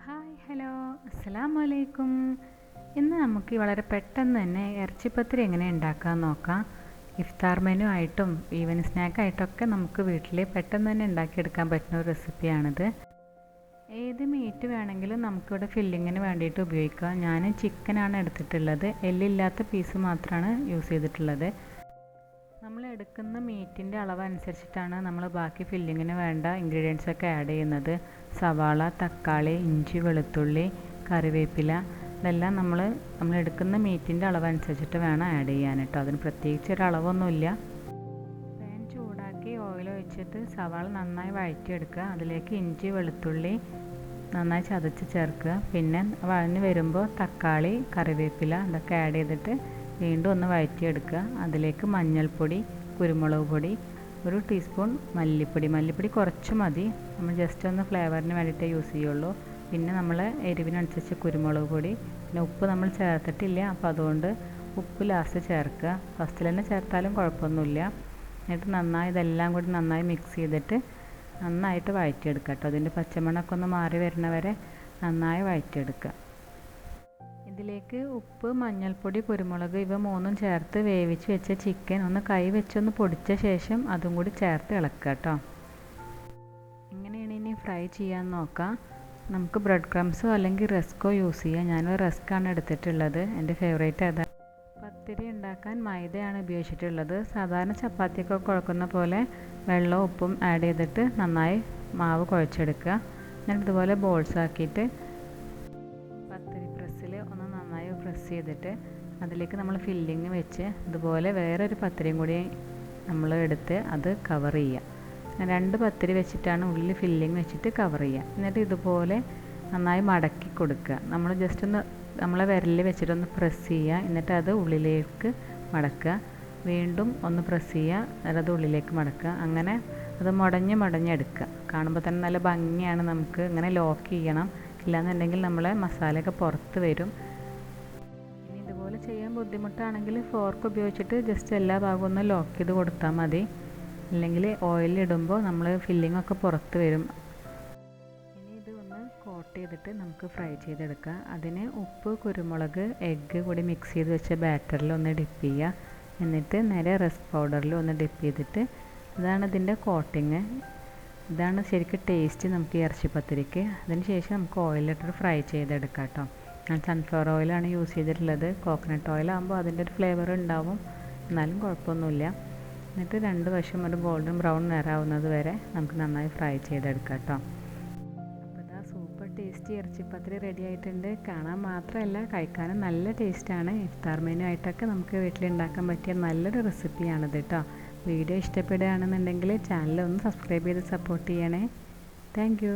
Hi hello അസ്സലാമു അലൈക്കും. ഇന്ന് നമുക്ക് വളരെ പെട്ടെന്ന് തന്നെ ഇറച്ചിപ്പത്തിരി എങ്ങനെ ഉണ്ടാക്കാമെന്ന് നോക്കാം. ഇഫ്താർ മെനു ആയിട്ടും ഈവനിങ് സ്നാക്കായിട്ടൊക്കെ നമുക്ക് വീട്ടിൽ പെട്ടെന്ന് തന്നെ ഉണ്ടാക്കിയെടുക്കാൻ പറ്റുന്ന ഒരു റെസിപ്പിയാണിത്. ഏത് മീറ്റ് വേണമെങ്കിലും നമുക്കിവിടെ ഫില്ലിങ്ങിന് വേണ്ടിയിട്ട് ഉപയോഗിക്കാം. ഞാൻ ചിക്കനാണ് എടുത്തിട്ടുള്ളത്, എല്ലില്ലാത്ത പീസ് മാത്രമാണ് യൂസ് ചെയ്തിട്ടുള്ളത്. നമ്മൾ എടുക്കുന്ന മീറ്റിൻ്റെ അളവനുസരിച്ചിട്ടാണ് നമ്മൾ ബാക്കി ഫില്ലിങ്ങിന് വേണ്ട ഇൻഗ്രീഡിയൻസ് ഒക്കെ ആഡ് ചെയ്യുന്നത്. സവാള, തക്കാളി, ഇഞ്ചി, വെളുത്തുള്ളി, കറിവേപ്പില ഇതെല്ലാം നമ്മൾ എടുക്കുന്ന മീറ്റിൻ്റെ അളവനുസരിച്ചിട്ട് വേണം ആഡ് ചെയ്യാൻ കേട്ടോ. അതിന് പ്രത്യേകിച്ച് ഒരു അളവൊന്നുമില്ല. പാൻ ചൂടാക്കി ഓയിൽ ഒഴിച്ചിട്ട് സവാള നന്നായി വഴറ്റിയെടുക്കുക. അതിലേക്ക് ഇഞ്ചി, വെളുത്തുള്ളി നന്നായി ചതച്ച് ചേർക്കുക. പിന്നെ വഴഞ്ഞ് വരുമ്പോൾ തക്കാളി, കറിവേപ്പില ഇതൊക്കെ ആഡ് ചെയ്തിട്ട് വീണ്ടും ഒന്ന് വഴറ്റിയെടുക്കുക. അതിലേക്ക് മഞ്ഞൾപ്പൊടി, കുരുമുളക് പൊടി, ഒരു ടീസ്പൂൺ മല്ലിപ്പൊടി കുറച്ച് മതി. നമ്മൾ ജസ്റ്റ് ഒന്ന് ഫ്ലേവറിന് വേണ്ടിയിട്ടേ യൂസ് ചെയ്യുള്ളൂ. പിന്നെ നമ്മൾ എരിവിനനുസരിച്ച് കുരുമുളക് പൊടി, പിന്നെ ഉപ്പ് നമ്മൾ ചേർത്തിട്ടില്ല, അപ്പോൾ അതുകൊണ്ട് ഉപ്പ് ലാസ്റ്റ് ചേർക്കുക. ഫസ്റ്റിൽ തന്നെ ചേർത്താലും കുഴപ്പമൊന്നുമില്ല. എന്നിട്ട് നന്നായി ഇതെല്ലാം കൂടി നന്നായി മിക്സ് ചെയ്തിട്ട് നന്നായിട്ട് വഴറ്റിയെടുക്കുക കേട്ടോ. അതിൻ്റെ പച്ചമണമൊക്കെ ഒന്ന് മാറി വരുന്നവരെ നന്നായി വഴറ്റിയെടുക്കുക. ഇതിലേക്ക് ഉപ്പ്, മഞ്ഞൾപ്പൊടി, കുരുമുളക് ഇവ മൂന്നും ചേർത്ത് വേവിച്ച് വെച്ച ചിക്കൻ ഒന്ന് കൈ വെച്ചൊന്ന് പൊടിച്ച ശേഷം അതും കൂടി ചേർത്ത് ഇളക്കുക കേട്ടോ. എങ്ങനെയാണ് ഇനി ഫ്രൈ ചെയ്യാൻ നോക്കാം. നമുക്ക് ബ്രെഡ് ക്രംസോ അല്ലെങ്കിൽ റസ്കോ യൂസ് ചെയ്യാം. ഞാനൊരു റസ്ക്കാണ് എടുത്തിട്ടുള്ളത്, എൻ്റെ ഫേവറേറ്റ് അതാണ്. പത്തിരി ഉണ്ടാക്കാൻ മൈദയാണ് ഉപയോഗിച്ചിട്ടുള്ളത്. സാധാരണ ചപ്പാത്തിയൊക്കെ കുഴക്കുന്ന പോലെ വെള്ളവും ഉപ്പും ആഡ് ചെയ്തിട്ട് നന്നായി മാവ് കുഴച്ചെടുക്കുക. എന്നിട്ട് ഇതുപോലെ ബോൾസ് ആക്കിയിട്ട് പത്തിരി പ്രസ്സിൽ ഒന്ന് നന്നായി പ്രസ് ചെയ്തിട്ട് അതിലേക്ക് നമ്മൾ ഫില്ലിങ് വെച്ച് ഇതുപോലെ വേറൊരു പത്തിരിയും കൂടി നമ്മൾ എടുത്ത് അത് കവർ ചെയ്യുക. 2 പത്തിരി വെച്ചിട്ടാണ് ഉള്ളിൽ ഫില്ലിങ് വെച്ചിട്ട് കവർ ചെയ്യുക. എന്നിട്ട് ഇതുപോലെ നന്നായി മടക്കി കൊടുക്കുക. നമ്മൾ ജസ്റ്റ് ഒന്ന് നമ്മളെ വിരലിൽ വെച്ചിട്ടൊന്ന് പ്രസ് ചെയ്യുക. എന്നിട്ട് അത് ഉള്ളിലേക്ക് മടക്കുക. വീണ്ടും ഒന്ന് പ്രസ് ചെയ്യുക, എന്നിട്ട് അത് ഉള്ളിലേക്ക് മടക്കുക. അങ്ങനെ അത് മുടഞ്ഞെടുക്കുക. കാണുമ്പോൾ തന്നെ നല്ല ഭംഗിയാണ്. നമുക്ക് ഇങ്ങനെ ലോക്ക് ചെയ്യണം, ഇല്ലാന്നുണ്ടെങ്കിൽ നമ്മളെ മസാലയൊക്കെ പുറത്ത് വരും. ഇനി ഇതുപോലെ ചെയ്യാൻ ബുദ്ധിമുട്ടാണെങ്കിൽ ഫോർക്ക് ഉപയോഗിച്ചിട്ട് ജസ്റ്റ് എല്ലാ ഭാഗവും ഒന്ന് ലോക്ക് ചെയ്ത് കൊടുത്താൽ മതി. അല്ലെങ്കിൽ ഓയിലിടുമ്പോൾ നമ്മൾ ഫില്ലിങ്ങൊക്കെ പുറത്ത് വരും. ഇനി ഇത് ഒന്ന് കോട്ട് ചെയ്തിട്ട് നമുക്ക് ഫ്രൈ ചെയ്തെടുക്കാം. അതിന് ഉപ്പ്, കുരുമുളക്, എഗ്ഗ് കൂടി മിക്സ് ചെയ്ത് വെച്ച ബാറ്ററിൽ ഒന്ന് ഡിപ്പ് ചെയ്യുക. എന്നിട്ട് നേരെ റസ്ക് പൗഡറിൽ ഒന്ന് ഡിപ്പ് ചെയ്തിട്ട് ഇതാണ് ഇതിൻ്റെ കോട്ടിങ്. ഇതാണ് ശരിക്കും ടേസ്റ്റ് നമുക്ക് ഈ ഇറച്ചിപ്പത്തിരിക്ക്. അതിന് ശേഷം നമുക്ക് ഓയിലിട്ടിട്ട് ഫ്രൈ ചെയ്തെടുക്കാം കേട്ടോ. ഞാൻ സൺഫ്ലവർ ഓയിലാണ് യൂസ് ചെയ്തിട്ടുള്ളത്. കോക്കനട്ട് ഓയിലാകുമ്പോൾ അതിൻ്റെ ഒരു ഫ്ലേവർ ഉണ്ടാവും, എന്നാലും കുഴപ്പമൊന്നുമില്ല. എന്നിട്ട് 2 വശം ഒരു ഗോൾഡൻ ബ്രൗൺ നിറാവുന്നത് വരെ നമുക്ക് നന്നായി ഫ്രൈ ചെയ്തെടുക്കാം കേട്ടോ. അപ്പോൾ ഇതാ സൂപ്പർ ടേസ്റ്റി ഇറച്ചിപ്പത്തിരി റെഡി ആയിട്ടുണ്ട്. കാണാൻ മാത്രമല്ല കഴിക്കാനും നല്ല ടേസ്റ്റാണ്. ഇഫ്താർ മെനു ആയിട്ടൊക്കെ നമുക്ക് വീട്ടിലുണ്ടാക്കാൻ പറ്റിയ നല്ലൊരു റെസിപ്പിയാണിത് കേട്ടോ. വീഡിയോ ഇഷ്ടപ്പെടുകയാണെന്നുണ്ടെങ്കിൽ ചാനൽ ഒന്ന് സബ്സ്ക്രൈബ് ചെയ്ത് സപ്പോർട്ട് ചെയ്യണേ. Thank you.